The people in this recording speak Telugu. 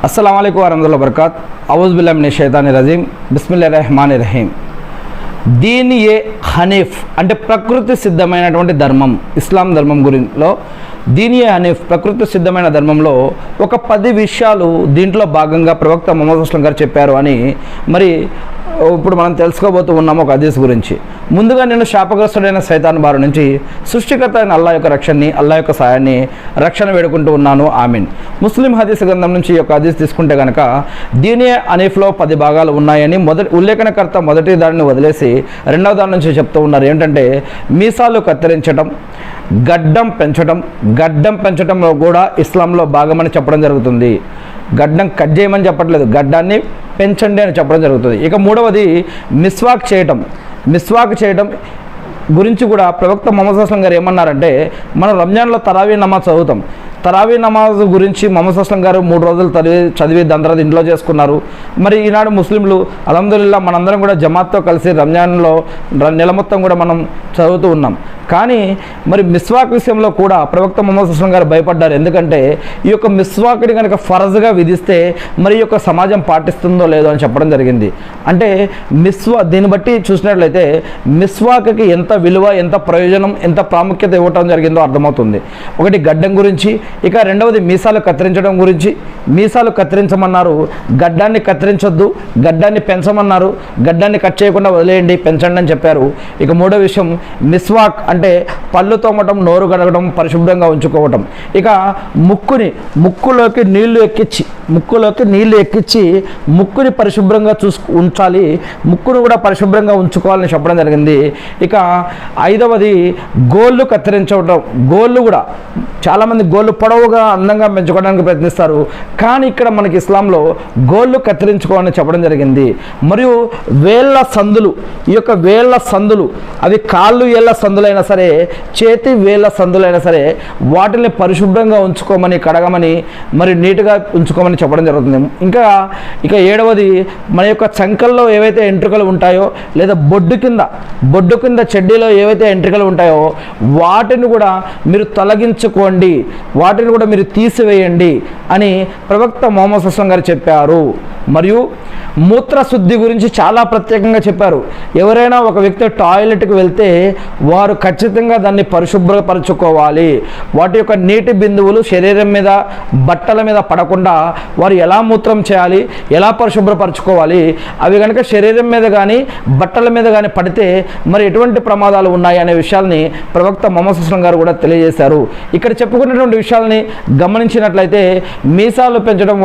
अस्सलाम वालेकुम वरहमतुल्लाहि वबरकात औज़ु बिल्लाहि मिनश शैतानिर रजीम बिस्मिल्लाहिर रहमानिर रहीम। దీన్ ఏ హనీఫ్ అంటే ప్రకృతి సిద్ధమైనటువంటి ధర్మం, ఇస్లాం ధర్మం గురిలో దీన్ ఏ హనీఫ్ ప్రకృతి సిద్ధమైన ధర్మంలో ఒక 10 విషయాలు దీంట్లో భాగంగా ప్రవక్త ముహమ్మద్ అస్లం గారు చెప్పారు అని మరి ఇప్పుడు మనం తెలుసుకోబోతూ ఉన్నాము ఒక హదీస్ గురించి. ముందుగా నేను శాపగ్రస్తుడైన సైతాన్ బారి నుంచి సృష్టికర్త అయిన అల్లాహ్ యొక్క రక్షణని, అల్లాహ్ యొక్క సాయాన్ని, రక్షణ వేడుకుంటూ ఉన్నాను, ఆమీన్. ముస్లిం హదీస్ గ్రంథం నుంచి ఈ యొక్క హదీస్ తీసుకుంటే కనుక దీన్ ఏ హనీఫ్లో 10 భాగాలు ఉన్నాయని ఉల్లేఖనకర్త మొదటి దానిని వదిలేసి రెండవ దాని నుంచి చెప్తూ ఉన్నారు. ఏంటంటే మీసాలు కత్తిరించడం, గడ్డం పెంచడంలో కూడా ఇస్లాంలో భాగమని చెప్పడం జరుగుతుంది. గడ్డం కట్ చేయమని చెప్పట్లేదు, గడ్డాన్ని పెంచండి అని చెప్పడం జరుగుతుంది. ఇక మూడవది మిస్వాక్ చేయడం గురించి కూడా ప్రవక్త ముహమ్మద్ అస్లం గారు ఏమన్నారంటే, మనం రంజాన్లో తరావీ నమాజ్ చదువుతాం. తరావీ నమాజ్ గురించి ముహమ్మద్ అస్లం గారు 3 రోజులు చదివి దాని తర్వాత ఇంట్లో చేసుకున్నారు. మరి ఈనాడు ముస్లింలు అల్హమ్దులిల్లాహ్ మనందరం కూడా జమాత్తో కలిసి రంజాన్లో నెల మొత్తం కూడా మనం చదువుతూ ఉన్నాం. కానీ మరి మిస్వాక్ విషయంలో కూడా ప్రవక్త ముహమ్మద్ అస్లం గారు భయపడ్డారు. ఎందుకంటే ఈ యొక్క మిస్వాక్ని కనుక ఫరజ్గా విధిస్తే మరి ఈ యొక్క సమాజం పాటిస్తుందో లేదో అని చెప్పడం జరిగింది. అంటే దీన్ని బట్టి చూసినట్లయితే మిస్వాక్కి ఎంత విలువ, ఎంత ప్రయోజనం, ఎంత ప్రాముఖ్యత ఇవ్వటం జరిగిందో అర్థమవుతుంది. ఒకటి గడ్డం గురించి, ఇక రెండవది మీసాలు కత్తిరించడం గురించి. మీసాలు కత్తిరించమన్నారు, గడ్డాన్ని కత్తిరించొద్దు, గడ్డాన్ని పెంచమన్నారు, గడ్డాన్ని కట్ చేయకుండా వదిలేయండి, పెంచండి అని చెప్పారు. ఇక మూడో విషయం మిస్వాక్ అంటే పళ్ళు తోమటం, నోరు గడగడం, పరిశుభ్రంగా ఉంచుకోవటం. ఇక ముక్కులోకి నీళ్లు ఎక్కించి ముక్కుని పరిశుభ్రంగా ఉంచాలి, ముక్కును కూడా పరిశుభ్రంగా ఉంచుకోవాలని చెప్పడం జరిగింది. ఇక ఐదవది గోళ్ళు కత్తిరించడం. గోళ్ళు కూడా చాలామంది గోళ్ళు పొడవుగా అందంగా పెంచుకోవడానికి ప్రయత్నిస్తారు, కానీ ఇక్కడ మనకి ఇస్లాంలో గోళ్ళు కత్తిరించుకోవాలని చెప్పడం జరిగింది. మరియు వేళ్ళ సందులు, ఈ యొక్క వేళ్ళ సందులు అవి కాళ్ళు ఏళ్ళ సందులైనా సరే, చేతి వేళ్ళ సందులైనా సరే వాటిని పరిశుభ్రంగా ఉంచుకోమని, కడగమని, మరి నీట్గా ఉంచుకోమని చెప్పడం జరుగుతుంది. ఇక ఏడవది మన యొక్క చంకల్లో ఏవైతే ఎంట్రుకలు ఉంటాయో లేదా బొడ్డు కింద చెడ్డీలో ఏవైతే ఎంట్రుకలు ఉంటాయో వాటిని కూడా మీరు తొలగించుకోండి, వాటిని కూడా మీరు తీసివేయండి అని ప్రవక్త ముహమ్మద్ అస్లం గారు చెప్పారు. మరియు మూత్రశుద్ధి గురించి చాలా ప్రత్యేకంగా చెప్పారు. ఎవరైనా ఒక వ్యక్తి టాయిలెట్కి వెళ్తే వారు ఖచ్చితంగా దాన్ని పరిశుభ్రపరచుకోవాలి. వాటి యొక్క నీటి బిందువులు శరీరం మీద, బట్టల మీద పడకుండా వారు ఎలా మూత్రం చేయాలి, ఎలా పరిశుభ్రపరచుకోవాలి, అవి కనుక శరీరం మీద కానీ బట్టల మీద కానీ పడితే మరి ఎటువంటి ప్రమాదాలు ఉన్నాయి అనే విషయాల్ని ప్రవక్త ముహమ్మద్ అస్లం గారు కూడా తెలియజేశారు. ఇక్కడ చెప్పుకున్నటువంటి విషయాల్ని గమనించినట్లయితే మీసాలు పెంచడం